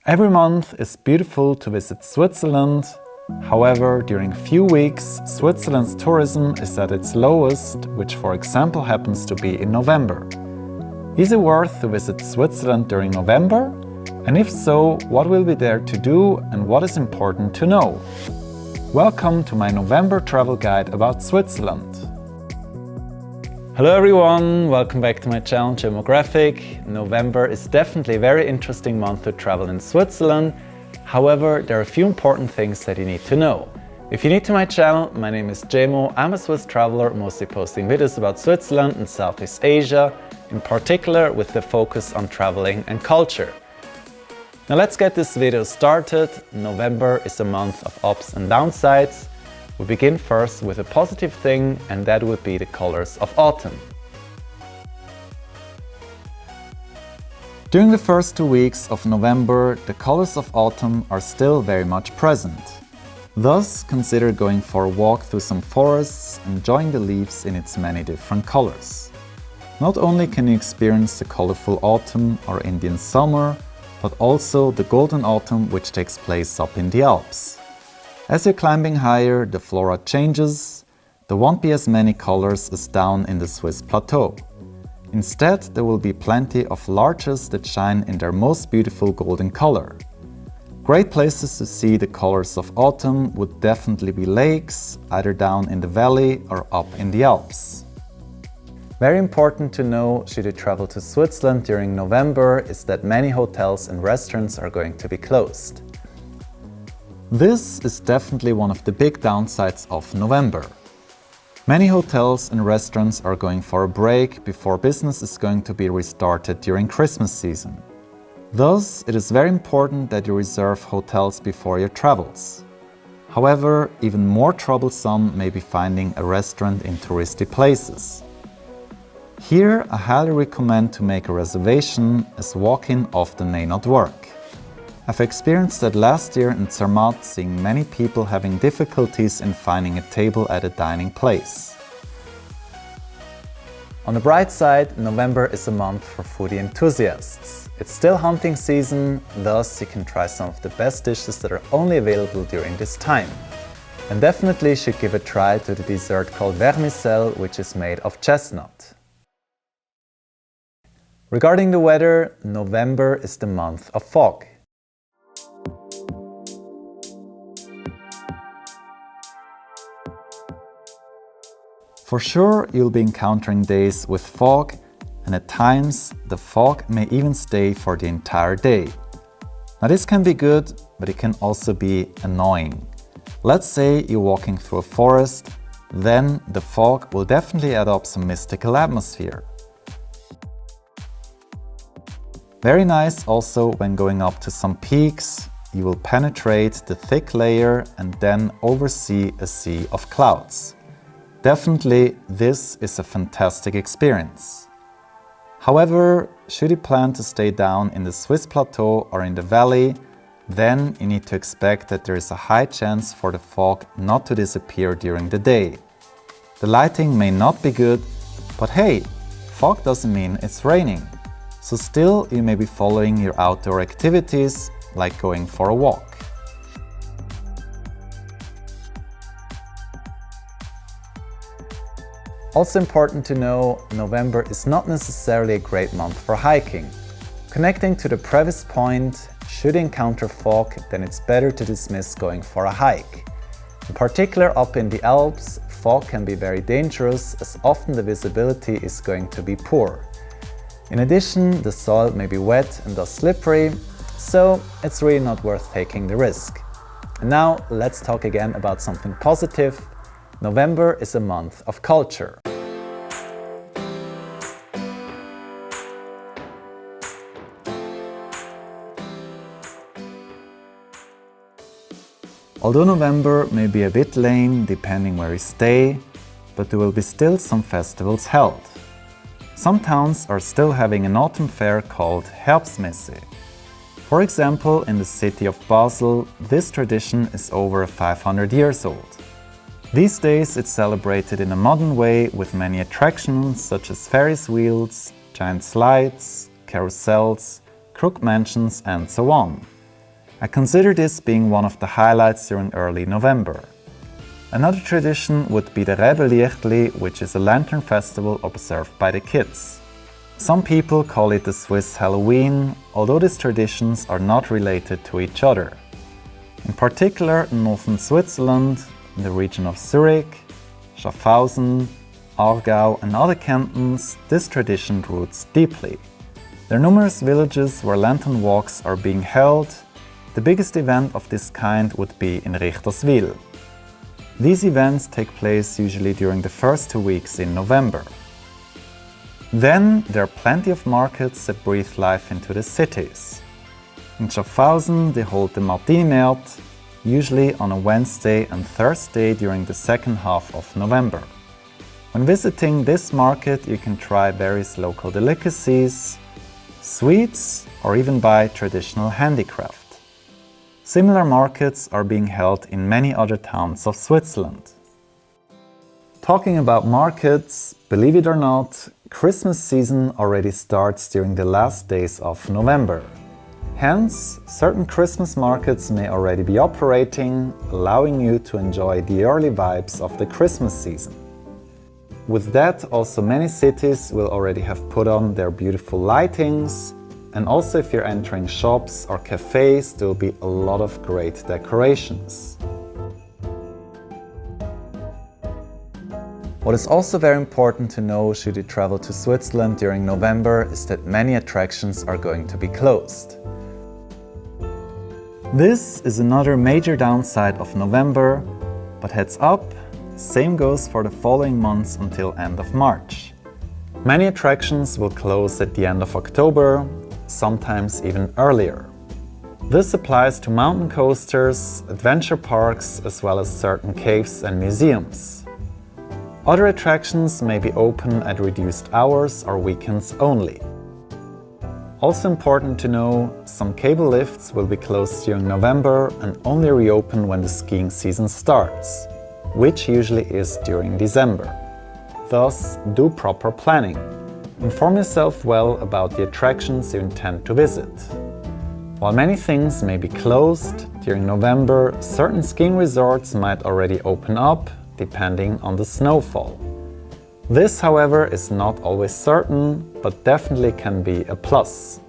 Every month is beautiful to visit Switzerland. However, during few weeks, Switzerland's tourism is at its lowest, which for example happens to be in November. Is it worth to visit Switzerland during November? And if so, what will be there to do and what is important to know? Welcome to my November travel guide about Switzerland. Hello everyone, welcome back to my channel Djemo. November is definitely a very interesting month to travel in Switzerland. However, there are a few important things that you need to know. If you're new to my channel, my name is Djemo. I'm a Swiss traveler, mostly posting videos about Switzerland and Southeast Asia, in particular with the focus on traveling and culture. Now let's get this video started. November is a month of ups and downsides. We begin first with a positive thing, and that would be the colors of autumn. During the first 2 weeks of November, the colors of autumn are still very much present. Thus, consider going for a walk through some forests, enjoying the leaves in its many different colors. Not only can you experience the colorful autumn or Indian summer, but also the golden autumn which takes place up in the Alps. As you're climbing higher, the flora changes. There won't be as many colors as down in the Swiss plateau. Instead, there will be plenty of larches that shine in their most beautiful golden color. Great places to see the colors of autumn would definitely be lakes, either down in the valley or up in the Alps. Very important to know should you travel to Switzerland during November is that many hotels and restaurants are going to be closed. This is definitely one of the big downsides of November. Many hotels and restaurants are going for a break before business is going to be restarted during Christmas season. Thus, it is very important that you reserve hotels before your travels. However, even more troublesome may be finding a restaurant in touristy places. Here, I highly recommend to make a reservation, as walk-in often may not work. I've experienced that last year in Zermatt, seeing many people having difficulties in finding a table at a dining place. On the bright side, November is a month for foodie enthusiasts. It's still hunting season, thus you can try some of the best dishes that are only available during this time. And definitely should give a try to the dessert called vermicelle, which is made of chestnut. Regarding the weather, November is the month of fog. For sure, you'll be encountering days with fog, and at times the fog may even stay for the entire day. Now this can be good, but it can also be annoying. Let's say you're walking through a forest, then the fog will definitely add up some mystical atmosphere. Very nice also when going up to some peaks, you will penetrate the thick layer and then oversee a sea of clouds. Definitely, this is a fantastic experience. However, should you plan to stay down in the Swiss plateau or in the valley, then you need to expect that there is a high chance for the fog not to disappear during the day. The lighting may not be good, but hey, fog doesn't mean it's raining. So still, you may be following your outdoor activities, like going for a walk. Also important to know, November is not necessarily a great month for hiking. Connecting to the previous point, should you encounter fog, then it's better to dismiss going for a hike. In particular up in the Alps, fog can be very dangerous as often the visibility is going to be poor. In addition, the soil may be wet and thus slippery, so it's really not worth taking the risk. And now let's talk again about something positive. November is a month of culture. Although November may be a bit lame depending where you stay, but there will be still some festivals held. Some towns are still having an autumn fair called Herbstmesse. For example, in the city of Basel, this tradition is over 500 years old. These days it's celebrated in a modern way with many attractions such as Ferris wheels, giant slides, carousels, crooked mansions and so on. I consider this being one of the highlights during early November. Another tradition would be the Räbäliechtli, which is a lantern festival observed by the kids. Some people call it the Swiss Halloween, although these traditions are not related to each other. In particular, in northern Switzerland, in the region of Zurich, Schaffhausen, Aargau and other cantons, this tradition roots deeply. There are numerous villages where lantern walks are being held. The biggest event of this kind would be in Richterswil. These events take place usually during the first 2 weeks in November. Then there are plenty of markets that breathe life into the cities. In Schaffhausen they hold the Martinimarkt, usually on a Wednesday and Thursday during the second half of November. When visiting this market you can try various local delicacies, sweets or even buy traditional handicraft. Similar markets are being held in many other towns of Switzerland. Talking about markets, believe it or not, Christmas season already starts during the last days of November. Hence, certain Christmas markets may already be operating, allowing you to enjoy the early vibes of the Christmas season. With that, also many cities will already have put on their beautiful lightings, and also if you're entering shops or cafes, there will be a lot of great decorations. What is also very important to know should you travel to Switzerland during November is that many attractions are going to be closed. This is another major downside of November, but heads up, same goes for the following months until end of March. Many attractions will close at the end of October, sometimes even earlier. This applies to mountain coasters, adventure parks, as well as certain caves and museums. Other attractions may be open at reduced hours or weekends only. Also important to know, some cable lifts will be closed during November and only reopen when the skiing season starts, which usually is during December. Thus, do proper planning. Inform yourself well about the attractions you intend to visit. While many things may be closed, during November certain skiing resorts might already open up, depending on the snowfall. This, however, is not always certain, but definitely can be a plus.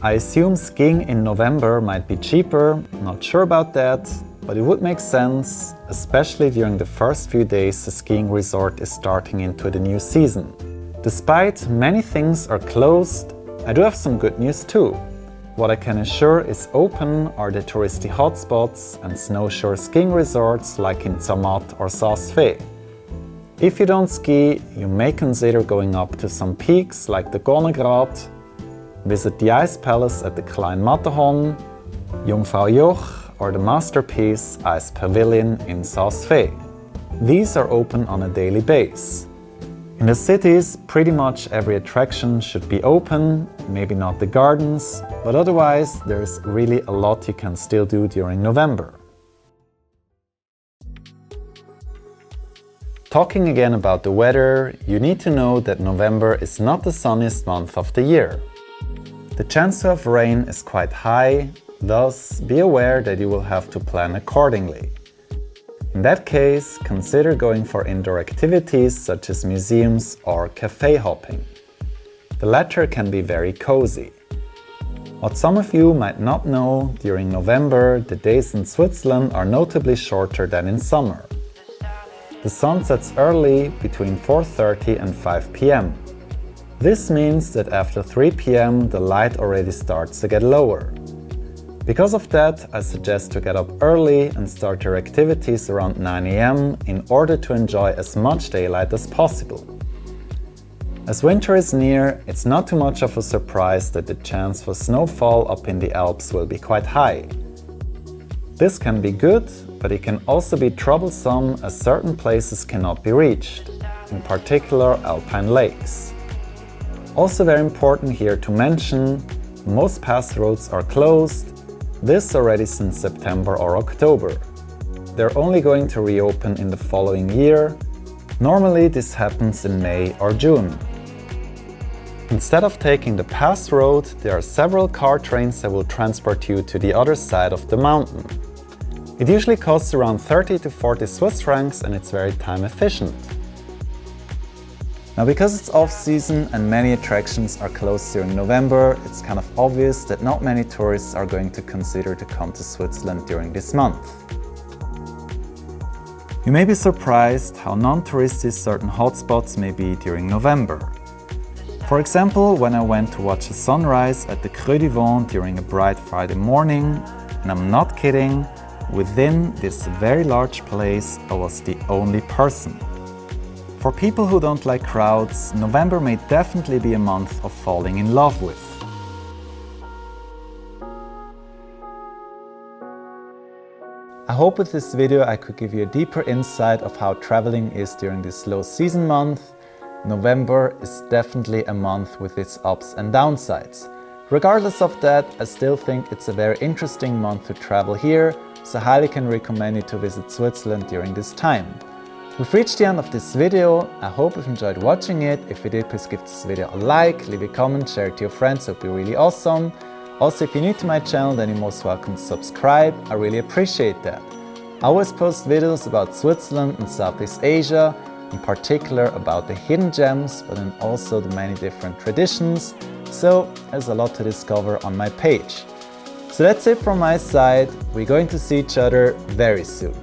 I assume skiing in November might be cheaper, not sure about that, but it would make sense, especially during the first few days the skiing resort is starting into the new season. Despite many things are closed, I do have some good news too. What I can assure is open are the touristy hotspots and snowshore skiing resorts like in Zermatt or Saas-Fee. If you don't ski, you may consider going up to some peaks like the Gornergrat, visit the Ice Palace at the Klein Matterhorn, Jungfraujoch or the masterpiece Ice Pavilion in Saas-Fee. These are open on a daily basis. In the cities, pretty much every attraction should be open, maybe not the gardens, but otherwise there's really a lot you can still do during November. Talking again about the weather, you need to know that November is not the sunniest month of the year. The chance to have rain is quite high, thus be aware that you will have to plan accordingly. In that case, consider going for indoor activities such as museums or cafe hopping. The latter can be very cozy. What some of you might not know, during November the days in Switzerland are notably shorter than in summer. The sun sets early, between 4:30 and 5 p.m. This means that after 3 p.m. the light already starts to get lower. Because of that, I suggest to get up early and start your activities around 9 a.m. in order to enjoy as much daylight as possible. As winter is near, it's not too much of a surprise that the chance for snowfall up in the Alps will be quite high. This can be good, but it can also be troublesome as certain places cannot be reached, in particular alpine lakes. Also very important here to mention, most pass roads are closed, this already since September or October. They're only going to reopen in the following year. Normally this happens in May or June. Instead of taking the pass road, there are several car trains that will transport you to the other side of the mountain. It usually costs around 30 to 40 Swiss francs and it's very time efficient. Now, because it's off-season and many attractions are closed during November, it's kind of obvious that not many tourists are going to consider to come to Switzerland during this month. You may be surprised how non-touristy certain hotspots may be during November. For example, when I went to watch a sunrise at the Creux du Vent during a bright Friday morning, and I'm not kidding, within this very large place I was the only person. For people who don't like crowds, November may definitely be a month of falling in love with. I hope with this video I could give you a deeper insight of how traveling is during this low season month. November is definitely a month with its ups and downsides. Regardless of that, I still think it's a very interesting month to travel here, so I highly can recommend you to visit Switzerland during this time. We've reached the end of this video. I hope you've enjoyed watching it. If you did, please give this video a like, leave a comment, share it to your friends, it would be really awesome. Also, if you're new to my channel, then you're most welcome to subscribe. I really appreciate that. I always post videos about Switzerland and Southeast Asia, in particular about the hidden gems, but then also the many different traditions. So there's a lot to discover on my page. So that's it from my side. We're going to see each other very soon.